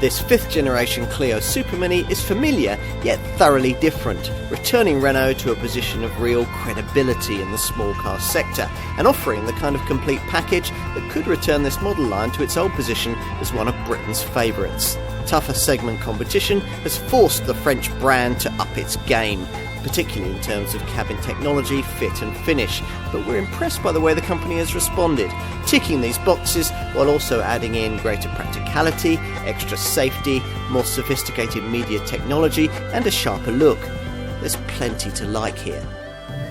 This 5th generation Clio Super Mini is familiar yet thoroughly different, returning Renault to a position of real credibility in the small car sector and offering the kind of complete package that could return this model line to its old position as one of Britain's favourites. Tougher segment competition has forced the French brand to up its game, particularly in terms of cabin technology, fit and finish, but we're impressed by the way the company has responded, ticking these boxes while also adding in greater practicality, extra safety, more sophisticated media technology and a sharper look. There's plenty to like here.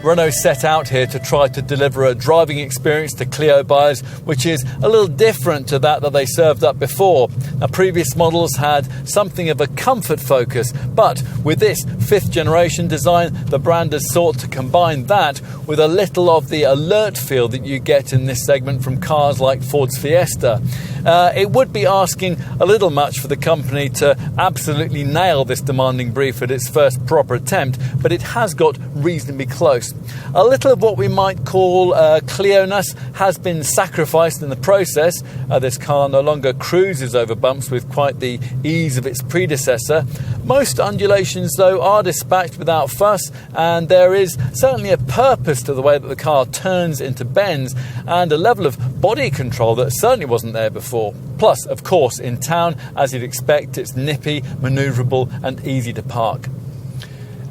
Renault set out here to try to deliver a driving experience to Clio buyers which is a little different to that they served up before. Now, previous models had something of a comfort focus, but with this 5th generation design, the brand has sought to combine that with a little of the alert feel that you get in this segment from cars like Ford's Fiesta. It would be asking a little much for the company to absolutely nail this demanding brief at its first proper attempt, but it has got reasonably close. A little of what we might call Clio-ness has been sacrificed in the process. This car no longer cruises over bumps with quite the ease of its predecessor. Most undulations, though, are dispatched without fuss, and there is certainly a purpose to the way that the car turns into bends and a level of body control that certainly wasn't there before. Plus, of course, in town, as you'd expect, it's nippy, manoeuvrable and easy to park.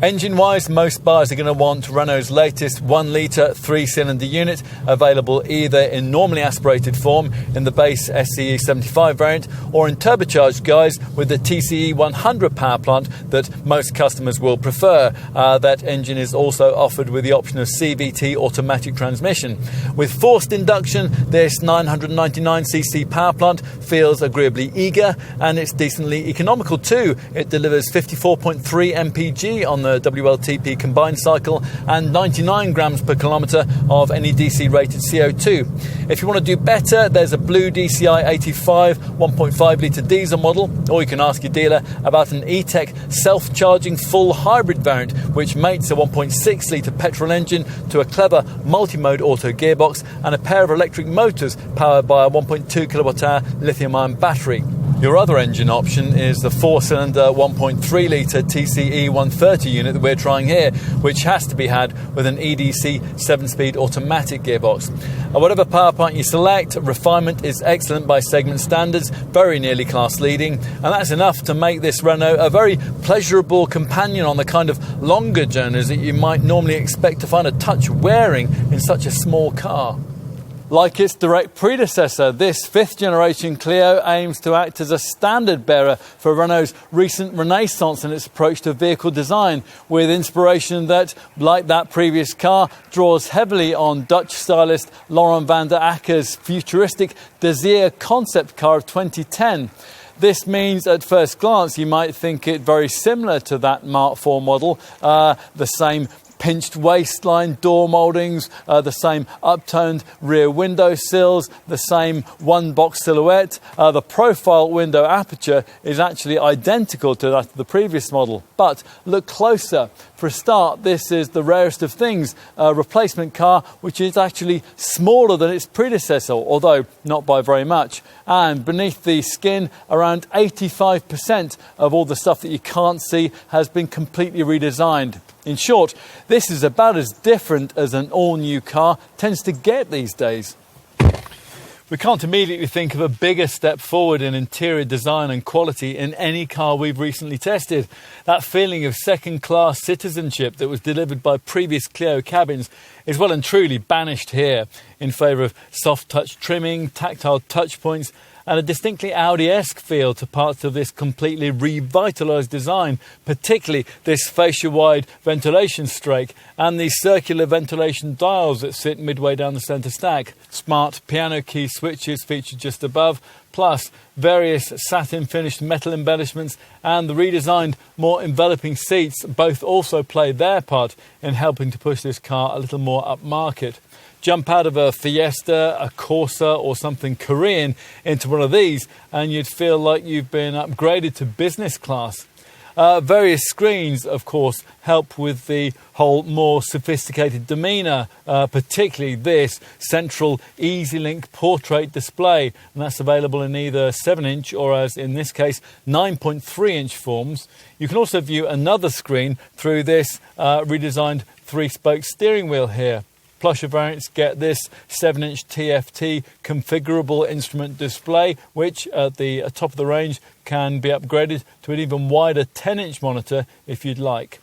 Engine-wise, most buyers are going to want Renault's latest 1-litre 3-cylinder unit, available either in normally aspirated form in the base SCE 75 variant or in turbocharged guise with the TCE 100 power plant that most customers will prefer. That engine is also offered with the option of CVT automatic transmission. With forced induction, this 999cc power plant feels agreeably eager, and it's decently economical too. It delivers 54.3 mpg on the WLTP combined cycle and 99 grams per kilometre of NEDC rated CO2. If you want to do better, there's a blue DCI 85 1.5 litre diesel model, or you can ask your dealer about an E-Tech self-charging full hybrid variant which mates a 1.6 litre petrol engine to a clever multi-mode auto gearbox and a pair of electric motors powered by a 1.2 kilowatt-hour lithium-ion battery. Your other engine option is the 4-cylinder 1.3 litre TCE 130 unit that we're trying here, which has to be had with an EDC 7-speed automatic gearbox. Whatever power plant you select, refinement is excellent by segment standards, very nearly class leading, and that's enough to make this Renault a very pleasurable companion on the kind of longer journeys that you might normally expect to find a touch wearing in such a small car. Like its direct predecessor, this 5th generation Clio aims to act as a standard bearer for Renault's recent renaissance in its approach to vehicle design, with inspiration that, like that previous car, draws heavily on Dutch stylist Laurent van der Akker's futuristic Desir concept car of 2010. This means at first glance you might think it very similar to that Mark IV model, the same pinched waistline door mouldings, the same uptoned rear window sills, the same one-box silhouette. The profile window aperture is actually identical to that of the previous model. But look closer. For a start, this is the rarest of things, a replacement car which is actually smaller than its predecessor, although not by very much. And beneath the skin, around 85% of all the stuff that you can't see has been completely redesigned. In short, this is about as different as an all-new car tends to get these days. We can't immediately think of a bigger step forward in interior design and quality in any car we've recently tested. That feeling of second-class citizenship that was delivered by previous Clio cabins is well and truly banished here in favour of soft-touch trimming, tactile touch points, and a distinctly Audi-esque feel to parts of this completely revitalised design, particularly this fascia-wide ventilation strake and the circular ventilation dials that sit midway down the centre stack. Smart piano key switches featured just above, plus various satin-finished metal embellishments and the redesigned, more enveloping seats both also play their part in helping to push this car a little more upmarket. Jump out of a Fiesta, a Corsa or something Korean into one of these and you'd feel like you've been upgraded to business class. Various screens, of course, help with the whole more sophisticated demeanour, particularly this central EasyLink portrait display, and that's available in either 7-inch or, as in this case, 9.3-inch forms. You can also view another screen through this redesigned 3-spoke steering wheel here. Plusher variants get this 7-inch TFT configurable instrument display, which at the top of the range can be upgraded to an even wider 10-inch monitor if you'd like.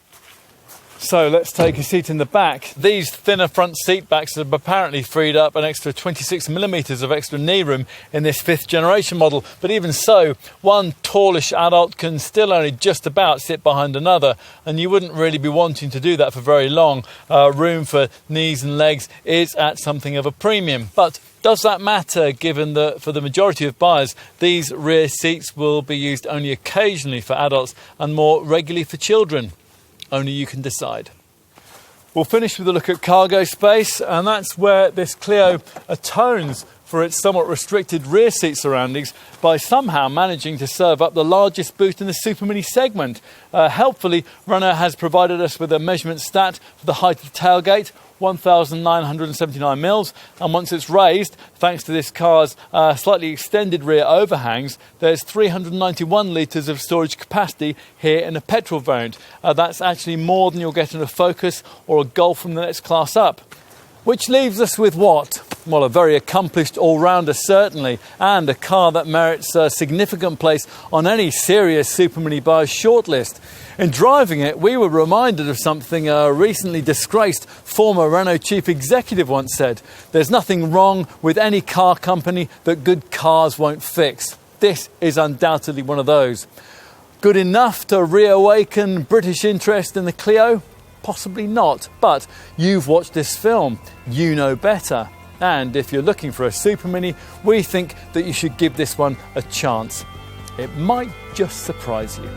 So let's take a seat in the back. These thinner front seat backs have apparently freed up an extra 26mm of extra knee room in this 5th generation model. But even so, one tallish adult can still only just about sit behind another, and you wouldn't really be wanting to do that for very long. Room for knees and legs is at something of a premium. But does that matter, given that for the majority of buyers, these rear seats will be used only occasionally for adults and more regularly for children? Only you can decide. We'll finish with a look at cargo space, and that's where this Clio atones for its somewhat restricted rear seat surroundings by somehow managing to serve up the largest boot in the Super Mini segment. Helpfully, Renault has provided us with a measurement stat for the height of the tailgate, 1,979 mils, and once it's raised, thanks to this car's slightly extended rear overhangs, there's 391 litres of storage capacity here in a petrol variant. That's actually more than you'll get in a Focus or a Golf from the next class up. Which leaves us with what? Well, a very accomplished all-rounder, certainly, and a car that merits a significant place on any serious Super Mini buyer's shortlist. In driving it, we were reminded of something a recently disgraced former Renault chief executive once said: "There's nothing wrong with any car company that good cars won't fix." This is undoubtedly one of those. Good enough to reawaken British interest in the Clio? Possibly not, but you've watched this film, you know better. And if you're looking for a Super Mini, we think that you should give this one a chance. It might just surprise you.